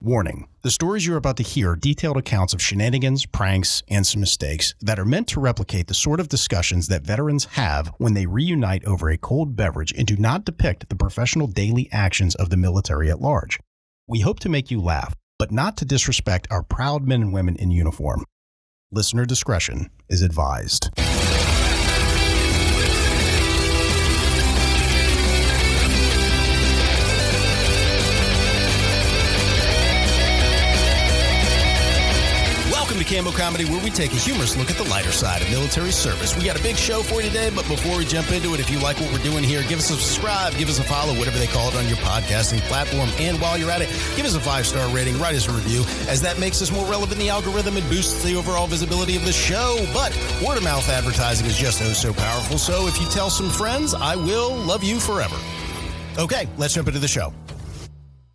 Warning, the stories you're about to hear are detailed accounts of shenanigans, pranks, and some mistakes that are meant to replicate the sort of discussions that veterans have when they reunite over a cold beverage and do not depict the professional daily actions of the military at large. We hope to make you laugh, but not to disrespect our proud men and women in uniform. Listener discretion is advised. Welcome to Cammo Comedy, where we take a humorous look at the lighter side of military service. We got a big show for you today, but before we jump into it, if you like what we're doing here, give us a subscribe, give us a follow, whatever they call it on your podcasting platform. And while you're at it, give us a 5-star rating, write us a review, as that makes us more relevant in the algorithm and boosts the overall visibility of the show. But word-of-mouth advertising is just so powerful, so if you tell some friends, I will love you forever. Okay, let's jump into the show.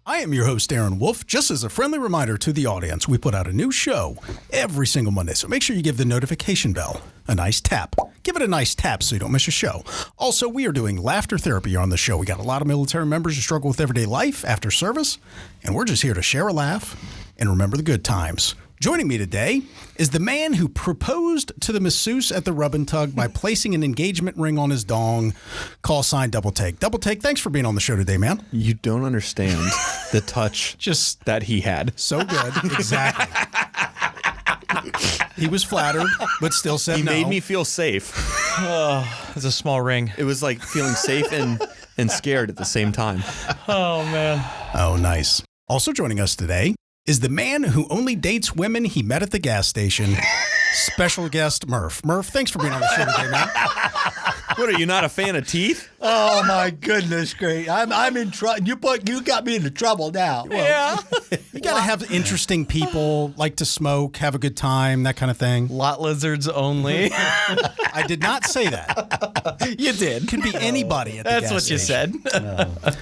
I am your host, Aaron Wolf. Just as a friendly reminder to the audience, we put out a new show every single Monday, so make sure you give the notification bell a nice tap. Give it a nice tap so you don't miss a show. Also, we are doing laughter therapy on the show. We got a lot of military members who struggle with everyday life after service, and we're just here to share a laugh and remember the good times. Joining me today is the man who proposed to the masseuse at the Rub and Tug by placing an engagement ring on his dong. Call sign Double Take. Double Take, thanks for being on the show today, man. You don't understand the touch just that he had. So good. Exactly. He was flattered, but still said no. He made me feel safe. Oh, it's a small ring. It was like feeling safe and scared at the same time. Oh, man. Oh, nice. Also joining us today is the man who only dates women he met at the gas station, special guest Murph. Murph, thanks for being on the show today, man. What, are you not a fan of teeth? Oh my goodness, great! I'm in trouble. You got me into trouble now. Well, yeah, you gotta have interesting people, like to smoke, have a good time, that kind of thing. Lot lizards only. I did not say that. You did. Could be anybody at the gas station. That's what you said.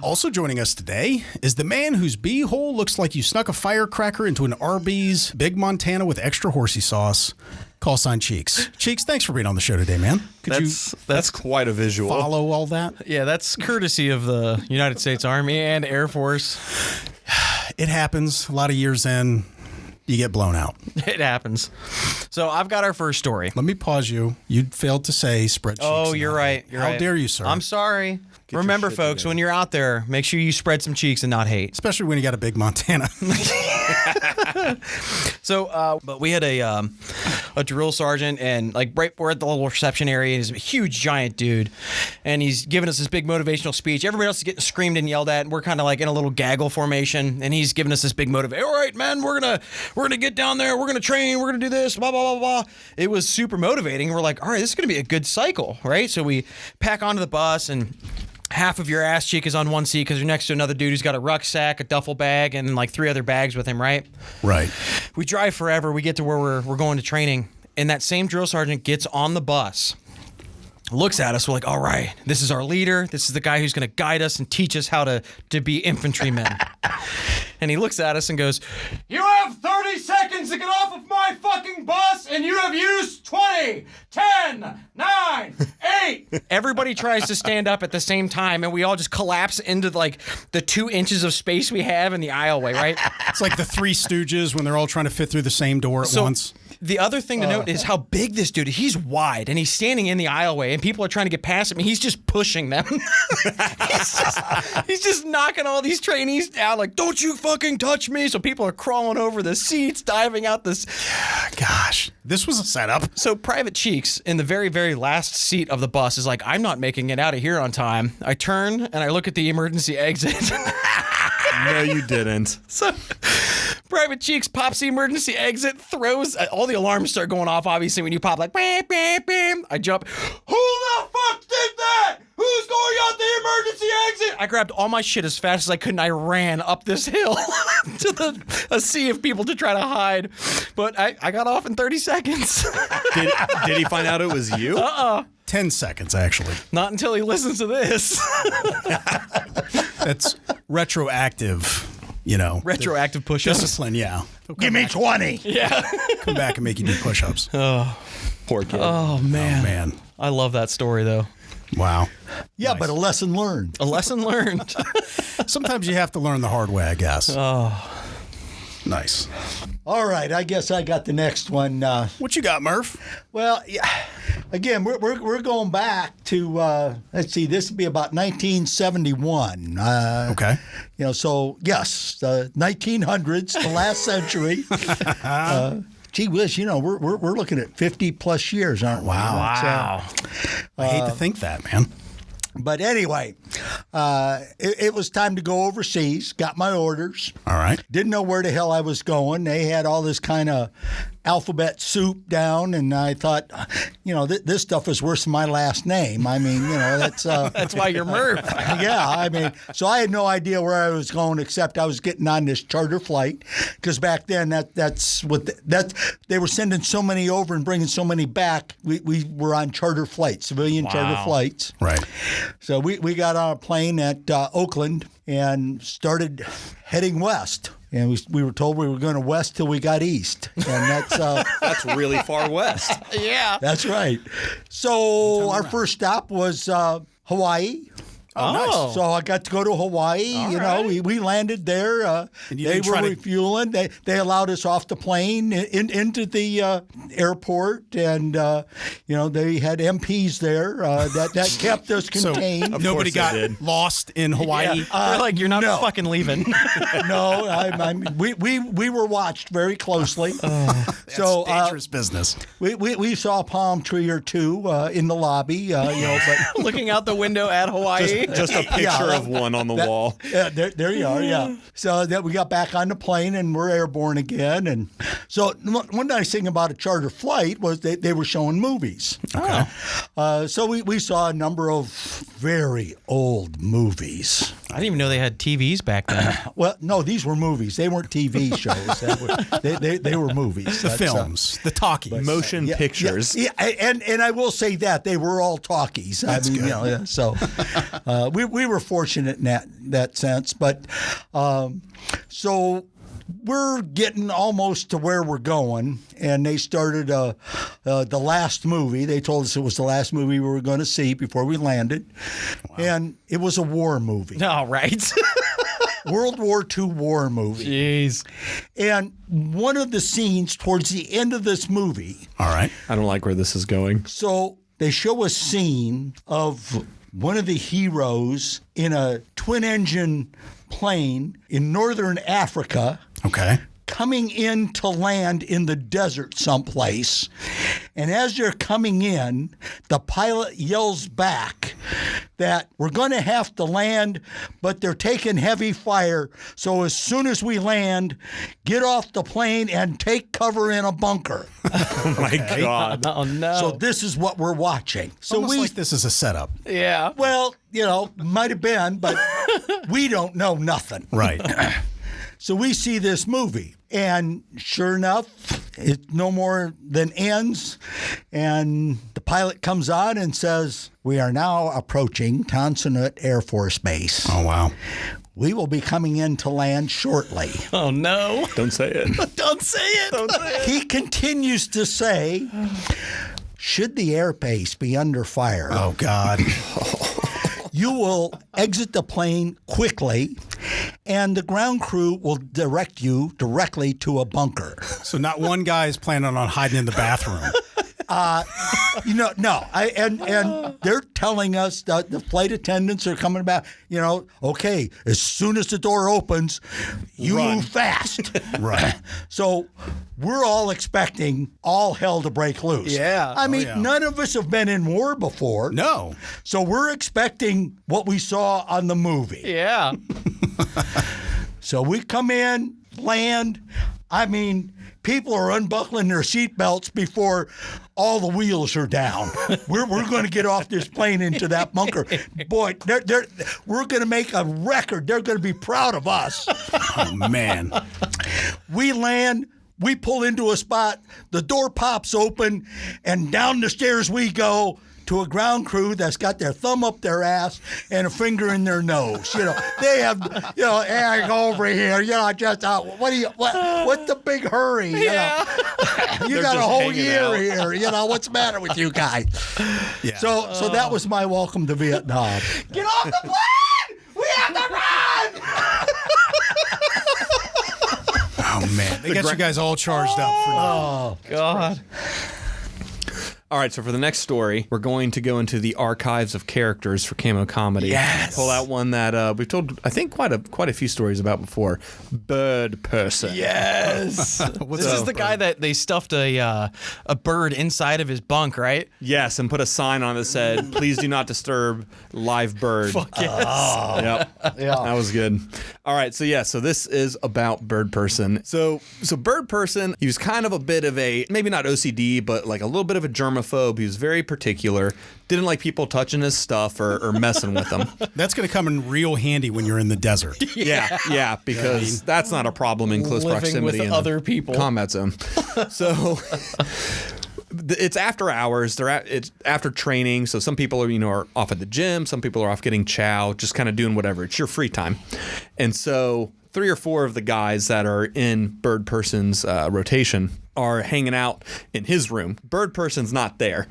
Also joining us today is the man whose beehole looks like you snuck a firecracker into an Arby's Big Montana with extra horsey sauce. Call sign Cheeks. Cheeks, thanks for being on the show today, man. That's quite a visual. Follow all that? Yeah, that's courtesy of the United States Army and Air Force. It happens. A lot of years in, you get blown out. It happens. So I've got our first story. Let me pause you. You failed to say spread cheeks. Oh, you're right. How dare you, sir? I'm sorry. Remember, folks, together. when you're out there, make sure you spread some cheeks and not hate. Especially when you got a Big Montana. So, but we had a drill sergeant, and like we're at the little reception area. He's a huge, giant dude, and he's giving us this big motivational speech. Everybody else is getting screamed and yelled at, and we're kind of like in a little gaggle formation. And he's giving us this big motivation. All right, man, we're gonna get down there. We're gonna train. We're gonna do this. Blah blah blah blah. It was super motivating. We're like, all right, this is gonna be a good cycle, right? So we pack onto the bus and. Half of your ass cheek is on one seat because you're next to another dude who's got a rucksack, a duffel bag, and like 3 other bags with him, right? Right. We drive forever. We get to where we're going to training, and that same drill sergeant gets on the bus, looks at us. We're like, all right, this is our leader. This is the guy who's going to guide us and teach us how to be infantrymen. And he looks at us and goes, you have 30 seconds to get off of my fucking bus, and you have used 20, 10, 9, 8. Everybody tries to stand up at the same time, and we all just collapse into like the 2 inches of space we have in the aisleway, right? It's like the Three Stooges when they're all trying to fit through the same door at once. The other thing to note is how big this dude is. He's wide, and he's standing in the aisleway, and people are trying to get past him, and he's just pushing them. he's just knocking all these trainees down, like, don't you fucking touch me. So people are crawling over the seats, diving out this. Gosh, this was a setup. So Private Cheeks in the very, very last seat of the bus is like, I'm not making it out of here on time. I turn, and I look at the emergency exit. No, you didn't. So Private Cheeks pops the emergency exit, throws, all the alarms start going off, obviously, when you pop, like, bam, bam, bam. I jump, who the fuck did that? Who's going out the emergency exit? I grabbed all my shit as fast as I could, and I ran up this hill to a sea of people to try to hide. But I got off in 30 seconds. Did he find out it was you? 10 seconds, actually. Not until he listens to this. That's retroactive, you know. Retroactive push-ups. Discipline, yeah. Give me 20. Yeah. Come back and make you do push-ups. Oh, Poor kid. oh man. Oh, man. I love that story, though. Wow. Yeah, Nice. but a lesson learned. A lesson learned. Sometimes you have to learn the hard way, I guess. Oh. Nice. All right, I guess I got the next one. What you got, Murph? Well, yeah, again, we're going back to let's see, this would be about 1971. Okay. So yes, the 1900s, the last century. Gee whiz, we're looking at 50 plus years, aren't we? Wow. I hate to think that, man. But anyway, it was time to go overseas. Got my orders. All right. Didn't know where the hell I was going. They had all this kind of alphabet soup down, and I thought, this stuff is worse than my last name. I mean, that's That's why you're Murph. yeah. I mean, so I had no idea where I was going, except I was getting on this charter flight, because back then that's what they were sending so many over and bringing so many back. We were on charter flights, civilian charter flights. Right. So we got on a plane at Oakland and started heading west. And we were told we were going to west till we got east. And That's really far west. Yeah. that's right. So our first stop was Hawaii. Oh, nice. So I got to go to Hawaii. We landed there. And you they didn't were try to- refueling. They allowed us off the plane into the airport, and they had MPs there that kept us contained. So nobody course they got did. lost in Hawaii. They're like, you're not no. fucking leaving. No, we were watched very closely. So Dangerous business. we saw a palm tree or two in the lobby. But Looking out the window at Hawaii. Just a picture of one on the wall. Yeah, there you are. Yeah. So that we got back on the plane and we're airborne again. And so one nice thing about a charter flight was they were showing movies. Okay. So we saw a number of very old movies. I didn't even know they had TVs back then. Well, no, these were movies. They weren't TV shows. They were movies. The films, the talkies. Motion pictures. Yeah, and I will say that they were all talkies. That's good. So we were fortunate in that sense. But so we're getting almost to where we're going, and they started the last movie. They told us it was the last movie we were going to see before we landed, and it was a war movie. All right. World War II war movie. Jeez. And one of the scenes towards the end of this movie, All right. I don't like where this is going. so they show a scene of one of the heroes in a twin-engine plane in northern Africa Okay. coming in to land in the desert someplace. And as they're coming in, the pilot yells back that we're going to have to land, but they're taking heavy fire. So as soon as we land, get off the plane and take cover in a bunker. Oh my God. Oh, no. So this is what we're watching. So Almost like this is a setup. yeah. well, might have been, but we don't know nothing. Right. So we see this movie, and sure enough, it no more than ends, and the pilot comes on and says, "We are now approaching Tonsanut Air Force Base. Oh, wow. We will be coming in to land shortly." Oh, no. Don't say it. Don't say it. Don't say it. He continues to say, "Should the airbase be under fire, Oh, God. you will exit the plane quickly, and the ground crew will direct you directly to a bunker." So not one guy is planning on hiding in the bathroom. No. And they're telling us that the flight attendants are coming back. Okay, as soon as the door opens, you Run. move fast. Right. So we're all expecting all hell to break loose. Yeah. I mean, yeah. none of us have been in war before. No. So we're expecting what we saw on the movie. Yeah. So we come in, land. I mean, people are unbuckling their seatbelts before all the wheels are down. We're going to get off this plane into that bunker. Boy, we're going to make a record. They're going to be proud of us. Oh, man. We land. We pull into a spot. The door pops open, and down the stairs we go to a ground crew that's got their thumb up their ass and a finger in their nose. They have, hey, go over here. Just what's the big hurry? You got They're a just whole hanging year out. here. What's the matter with you guys? Yeah. So that was my welcome to Vietnam. Get off the plane! We have to run! man. They got you guys all charged up for Oh, God. All right, so for the next story, we're going to go into the archives of characters for Cammo Comedy. Yes. Pull out one that we've told, I think, quite a few stories about before. Bird person. Yes. This is the guy that they stuffed a bird inside of his bunk, right? Yes, and put a sign on it that said, "Please do not disturb live bird." Fuck yes. Yep. Yeah. That was good. All right, so this is about Bird Person. So Bird Person, he was kind of a bit of a, maybe not OCD, but like a little bit of a germaphobe. He was very particular. Didn't like people touching his stuff or messing with him. That's going to come in real handy when you're in the desert. Yeah, because that's not a problem in close Living proximity with in other the people. combat zone. So it's after hours. It's after training. So some people are off at the gym. Some people are off getting chow, just kind of doing whatever. It's your free time. And so 3 or 4 of the guys that are in Bird Person's rotation are hanging out in his room. Bird Person's not there.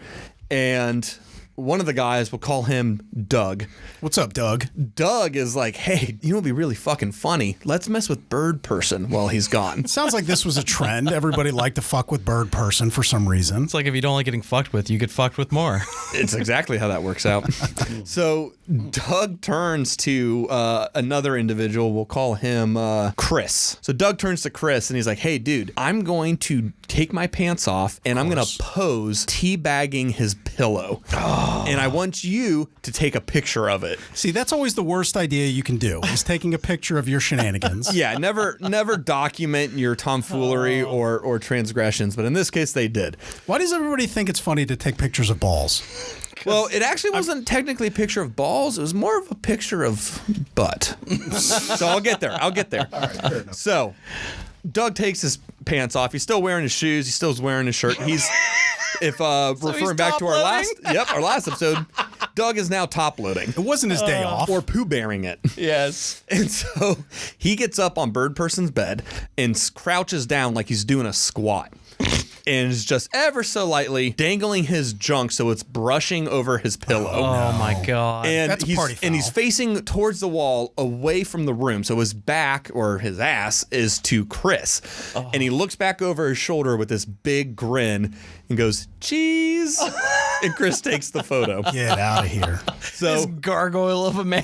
And one of the guys, we'll call him Doug. What's up, Doug? Doug is like, hey, you know what'd be really fucking funny? Let's mess with Bird Person while he's gone. Sounds like this was a trend. Everybody liked to fuck with Bird Person for some reason. It's like if you don't like getting fucked with, you get fucked with more. It's exactly how that works out. So Doug turns to another individual. We'll call him Chris. So Doug turns to Chris and he's like, hey, dude, I'm going to take my pants off and I'm going to pose teabagging his pillow. And I want you to take a picture of it. See, that's always the worst idea you can do, is taking a picture of your shenanigans. Yeah, never document your tomfoolery or transgressions, but in this case they did. Why does everybody think it's funny to take pictures of balls? Well, it actually wasn't technically a picture of balls. It was more of a picture of butt. So I'll get there. All right, so Doug takes his pants off. He's still wearing his shoes. He still is wearing his shirt. He's, if referring back to our last episode, Doug is now top loading. It wasn't his day off. Or poo bearing it. Yes. And so he gets up on Bird Person's bed and crouches down like he's doing a squat. And is just ever so lightly dangling his junk so it's brushing over his pillow. Oh my God. And That's a party foul. And he's facing towards the wall away from the room. So his back or his ass is to Chris. And he looks back over his shoulder with this big grin and goes, cheese. And Chris takes the photo. Get out of here. So This gargoyle of a man.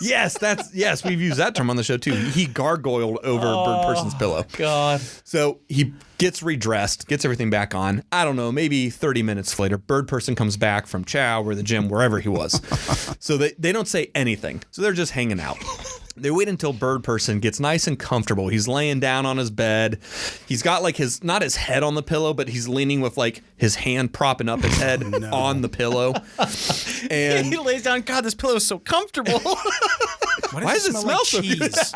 yes, we've used that term on the show too. He gargoyled over Bird Person's pillow. God. So he gets redressed, gets everything back on. I don't know, maybe 30 minutes later, Bird Person comes back from chow or the gym, wherever he was. So they don't say anything. So they're just hanging out. They wait until Bird Person gets nice and comfortable. He's laying down on his bed. He's got like not his head on the pillow, but he's leaning with like his hand propping up his head on the pillow. And He lays down. God, this pillow is so comfortable. why does it smell like so good? cheese?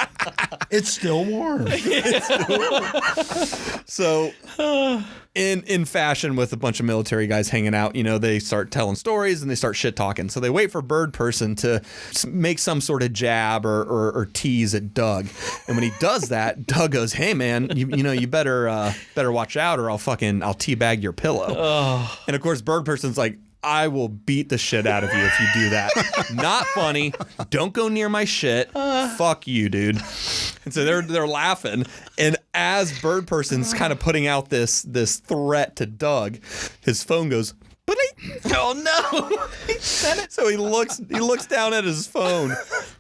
It's still warm. So in fashion with a bunch of military guys hanging out, they start telling stories and they start shit talking. So they wait for Bird Person to make some sort of jab or tease at Doug. And when he does that, Doug goes, hey man, you better watch out or I'll teabag your pillow. And of course Bird Person's like, I will beat the shit out of you if you do that. Not funny. Don't go near my shit. Fuck you, dude. And so they're laughing. And as Bird Person's kind of putting out this threat to Doug, his phone goes, oh no. He said it. So he looks down at his phone.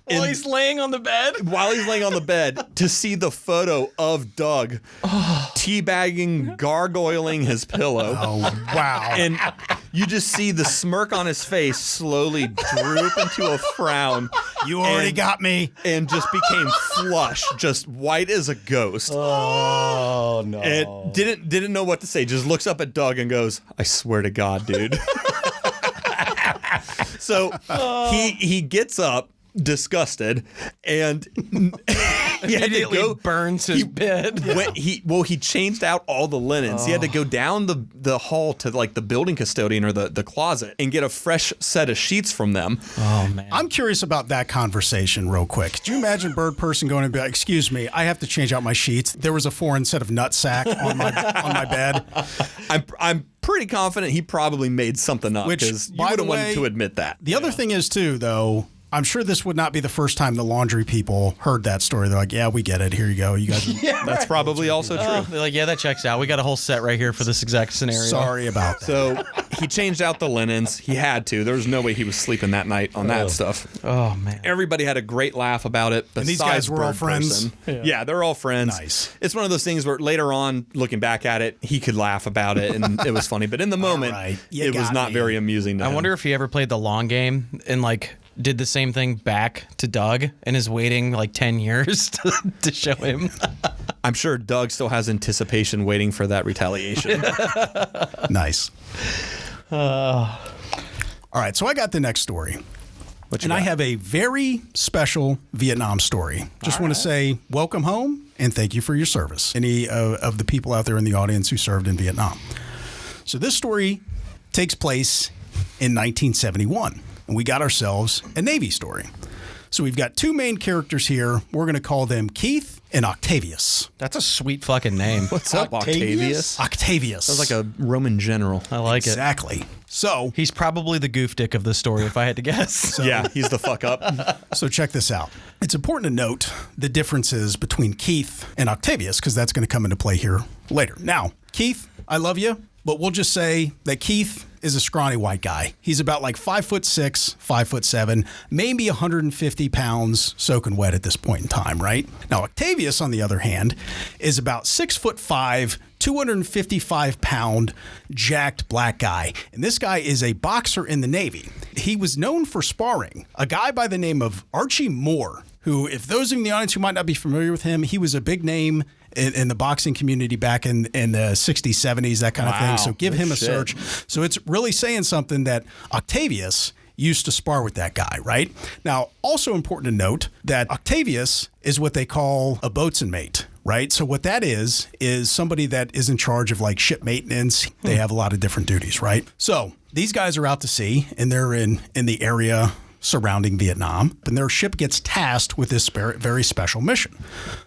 While he's laying on the bed? While he's laying on the bed to see the photo of Doug teabagging, gargoyling his pillow. Oh, wow. And you just see the smirk on his face slowly droop into a frown. You already got me. And just became flush, just white as a ghost. Oh no. And didn't know what to say. Just looks up at Doug and goes, I swear to God, dude. So he gets up, disgusted, and he had to Immediately go burns his bed. He changed out all the linens. He had to go down the hall to like the building custodian or the closet and get a fresh set of sheets from them. Oh man. I'm curious about that conversation real quick. Could you imagine Bird Person going and be like, excuse me, I have to change out my sheets. There was a foreign set of nutsack on my bed. I'm pretty confident he probably made something up Which, because you by the wouldn't want way, to admit that. The other thing is too, though, I'm sure this would not be the first time the laundry people heard that story. They're like, yeah, we get it. Here you go. You guys. That's probably also true. They're like, yeah, that checks out. We got a whole set right here for this exact scenario. Sorry about that. So he changed out the linens. He had to. There was no way he was sleeping that night on that stuff. Oh, man. Everybody had a great laugh about it. And these guys were all Bird friends? Person. Yeah, they're all friends. Nice. It's one of those things where later on, looking back at it, he could laugh about it and it was funny. But in the moment, right. You it was got not me. very amusing to I him. wonder if he ever played the long game and like did the same thing back to Doug and is waiting like 10 years to show him. I'm sure Doug still has anticipation waiting for that retaliation. Nice. All right, so I got the next story. And I have a very special Vietnam story. Just want to say welcome home and thank you for your service. Any of the people out there in the audience who served in Vietnam. So this story takes place in 1971, and we got ourselves a Navy story. So we've got two main characters here. We're going to call them Keith and Octavius. That's a sweet fucking name. What's up, Octavius? Octavius. Sounds like a Roman general. I like it. Exactly. So He's probably the goof dick of the story, if I had to guess. Yeah, he's the fuck up. So check this out. It's important to note the differences between Keith and Octavius because that's going to come into play here later. Now, Keith, I love you, but we'll just say that Keith is a scrawny white guy. He's about like 5'6", 5'7", maybe 150 pounds soaking wet at this point in time, right? Now, Octavius, on the other hand, is about 6'5", 255-pound jacked black guy. And this guy is a boxer in the Navy. He was known for sparring a guy by the name of Archie Moore, who, if those in the audience who might not be familiar with him, he was a big name in the boxing community back in the 60s, 70s, that kind of thing. So give him a search. So it's really saying something that Octavius used to spar with that guy, right? Now, also important to note that Octavius is what they call a boatswain mate, right? So what that is somebody that is in charge of like ship maintenance. They have a lot of different duties, right? So these guys are out to sea and they're in the area surrounding Vietnam, and their ship gets tasked with this very special mission.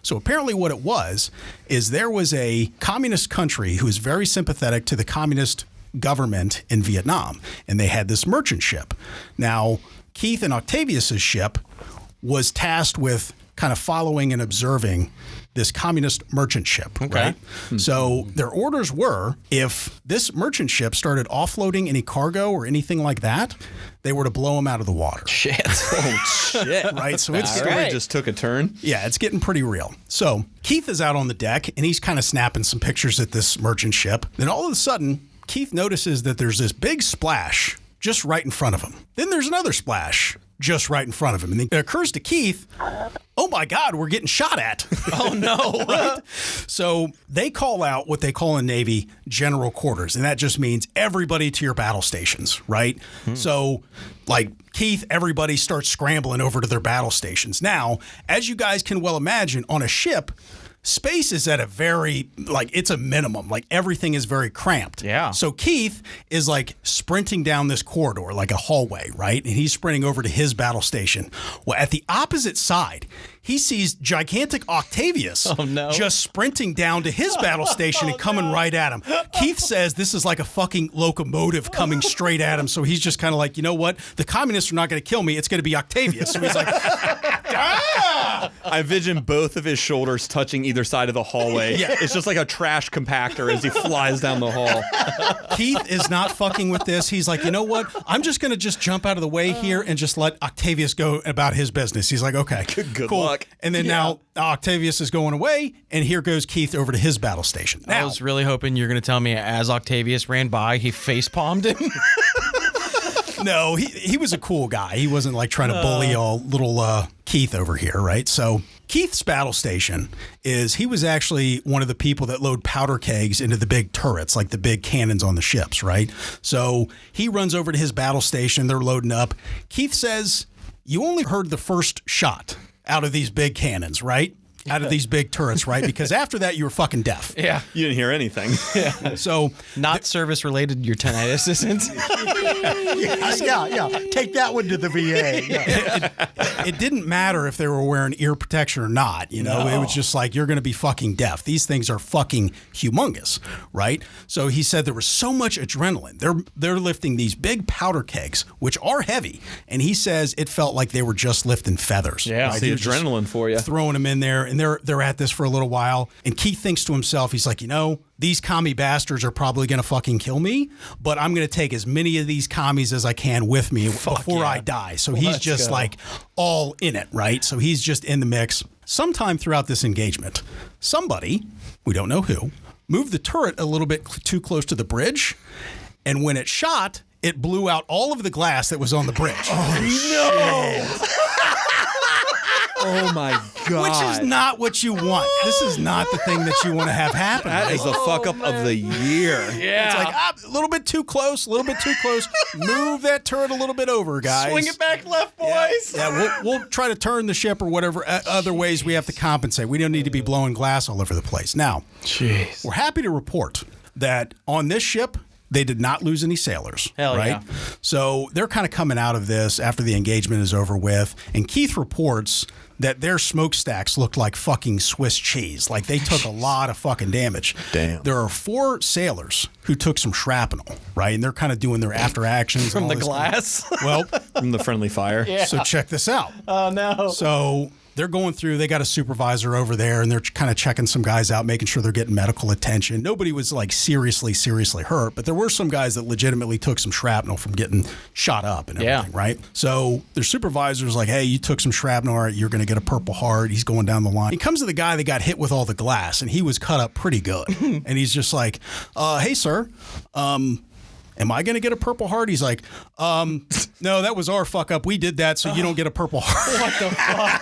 So apparently what it was is there was a communist country who was very sympathetic to the communist government in Vietnam, and they had this merchant ship. Now, Keith and Octavius's ship was tasked with kind of following and observing this communist merchant ship, right? So their orders were, if this merchant ship started offloading any cargo or anything like that, they were to blow them out of the water. Shit. Oh, shit. Right? So it's Story just took a turn. yeah, it's getting pretty real. So Keith is out on the deck, and he's kind of snapping some pictures at this merchant ship. Then all of a sudden, Keith notices that there's this big splash just right in front of him. Then there's another splash just right in front of him. And it occurs to Keith, oh my God, we're getting shot at. Oh, no. Right? So they call out what they call in Navy general quarters. And that just means everybody to your battle stations, right? So like Keith, everybody starts scrambling over to their battle stations. Now, as you guys can well imagine, on a ship, space is at a very, like, it's a minimum. Like, everything is very cramped. Yeah. So Keith is, like, sprinting down this corridor, like a hallway, right? And he's sprinting over to his battle station. Well, at the opposite side, he sees gigantic Octavius just sprinting down to his battle station and coming right at him. Keith says this is like a fucking locomotive coming straight at him. So he's just kind of like, you know what? The communists are not going to kill me. It's going to be Octavius. So he's like, ah! I envision both of his shoulders touching either side of the hallway. Yeah. It's just like a trash compactor as he flies down the hall. Keith is not fucking with this. He's like, you know what? I'm just going to just jump out of the way here and just let Octavius go about his business. He's like, okay, Good cool. luck. And then now Octavius is going away, and here goes Keith over to his battle station. I Now, was really hoping you're going to tell me as Octavius ran by, he face palmed him. no, he was a cool guy. He wasn't like trying to bully all little Keith over here, right? So Keith's battle station he was actually one of the people that load powder kegs into the big turrets, like the big cannons on the ships, right? So he runs over to his battle station. They're loading up. Keith says, you only heard the first shot out of these big cannons, right? out of these big turrets, right? Because after that, you were fucking deaf. Yeah. You didn't hear anything. So Not service related, your tinnitus isn't. Yeah. Take that one to the VA. Yeah. it didn't matter if they were wearing ear protection or not. You know, it was just like, you're going to be fucking deaf. These things are fucking humongous, right? So he said there was so much adrenaline. They're lifting these big powder kegs, which are heavy, and he says it felt like they were just lifting feathers. Yeah. right? It's the He was just adrenaline for you. throwing them in there, and they're at this for a little while. And Keith thinks to himself, he's like, you know, these commie bastards are probably going to fucking kill me, but I'm going to take as many of these commies as I can with me before I die. So he's Let's just go. like all in it, right? So he's just in the mix. Sometime throughout this engagement, somebody, we don't know who, moved the turret a little bit too close to the bridge, and when it shot, it blew out all of the glass that was on the bridge. Oh my God. Which is not what you want. This is not the thing that you want to have happen. That right? is the fuck up of the year. Yeah. It's like, a little bit too close, a little bit too close. Move that turret a little bit over, guys. Swing it back left, boys. Yeah, we'll try to turn the ship or whatever other ways we have to compensate. We don't need to be blowing glass all over the place. Now, Jeez. we're happy to report that on this ship, they did not lose any sailors. Hell right? yeah. So they're kind of coming out of this after the engagement is over with. And Keith reports that their smokestacks looked like fucking Swiss cheese. Like they took a lot of fucking damage. Damn. There are 4 sailors who took some shrapnel, right? And they're kind of doing their after actions. From and the all this kind of- glass. Well, From the friendly fire. so check this out. Oh, no. So they're going through, they got a supervisor over there, and they're kind of checking some guys out, making sure they're getting medical attention. Nobody was like seriously hurt, but there were some guys that legitimately took some shrapnel from getting shot up and everything, right? So their supervisor's like, hey, you took some shrapnel, all right, you're going to get a Purple Heart. He's going down the line. He comes to the guy that got hit with all the glass, and he was cut up pretty good. And he's just like, hey, sir, am I going to get a Purple Heart? He's like, no, that was our fuck up. We did that, so you don't get a Purple Heart. What the fuck?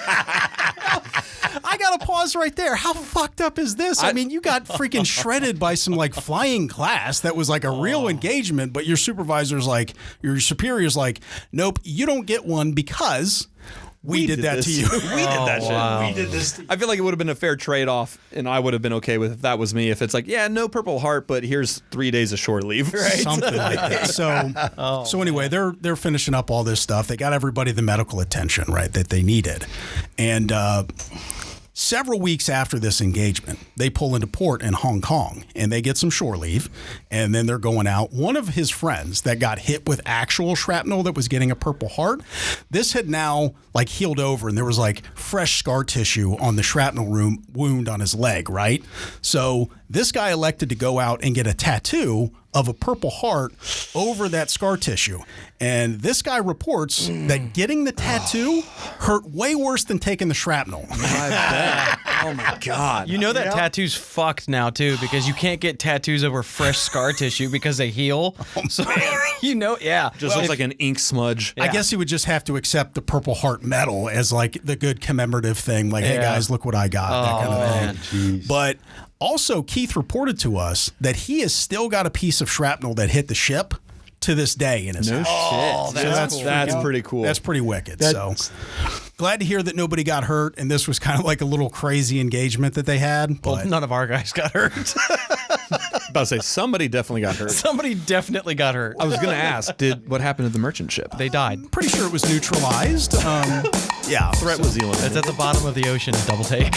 I got to pause right there. How fucked up is this? I mean, you got freaking shredded by some like flying glass that was like a real engagement, but your supervisor's like, your superior's like, nope, you don't get one because we did that to you. We did that shit. wow. We did this. I feel like it would have been a fair trade-off, and I would have been okay with if that was me. If it's like, yeah, no Purple Heart, but here's 3 days of shore leave. Right. Something like that. So anyway, they're finishing up all this stuff. They got everybody the medical attention, right, that they needed. And several weeks after this engagement, they pull into port in Hong Kong, and they get some shore leave, and then they're going out. One of his friends that got hit with actual shrapnel that was getting a Purple Heart, this had now like healed over, and there was like fresh scar tissue on the shrapnel wound on his leg, right? So this guy elected to go out and get a tattoo of a Purple Heart over that scar tissue. And this guy reports that getting the tattoo hurt way worse than taking the shrapnel. I bet. Oh my God. You know that tattoo's fucked now, too, because you can't get tattoos over fresh scar tissue because they heal. So, you know, yeah. Just looks like an ink smudge. I guess he would just have to accept the Purple Heart medal as like the good commemorative thing. Like, hey Yeah. guys, look what I got. That kind of man. thing. But also, Keith reported to us that he has still got a piece of shrapnel that hit the ship to this day in his house. Oh, That's pretty cool. That's pretty wicked. So glad to hear that nobody got hurt, and this was kind of like a little crazy engagement that they had. Well, But none of our guys got hurt. about to say somebody definitely got hurt. Somebody definitely got hurt. I was going to ask, what happened to the merchant ship? They died. pretty sure it was neutralized. Yeah, Threat was eliminated. It's at the bottom of the ocean. Double take.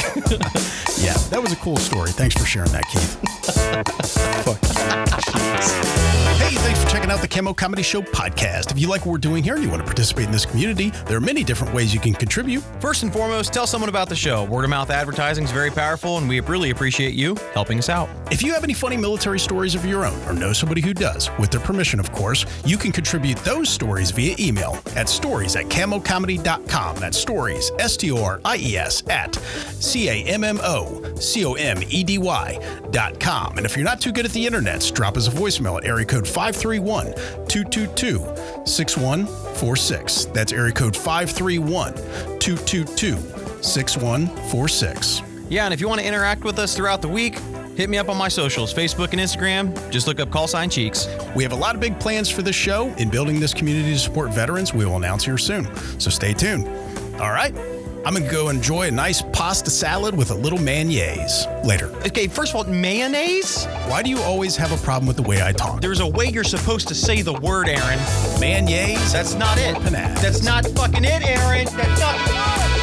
yeah, that was a cool story. Thanks for sharing that, Keith. Hey, thanks for checking out the Cammo Comedy Show Podcast. If you like what we're doing here and you want to participate in this community, there are many different ways you can contribute. First and foremost, tell someone about the show. Word of mouth advertising is very powerful, and we really appreciate you helping us out. If you have any funny military stories of your own, or know somebody who does, with their permission, of course, you can contribute those stories via email at stories@cammocomedy.com. That's stories, STORIES, at CAMMOCOMEDY.com. And if you're not too good at the internets, drop us a voicemail at area code 531-222-6146. That's area code 531-222-6146. Yeah, and if you want to interact with us throughout the week, hit me up on my socials, Facebook and Instagram. Just look up !Cheeks. We have a lot of big plans for this show. In building this community to support veterans, we will announce here soon. So stay tuned. All right, I'm going to go enjoy a nice pasta salad with a little mayonnaise later. Okay, first of all, mayonnaise? Why do you always have a problem with the way I talk? There's a way you're supposed to say the word, Aaron. Mayonnaise? That's not it. Panaz. That's not fucking it, Aaron. That's not.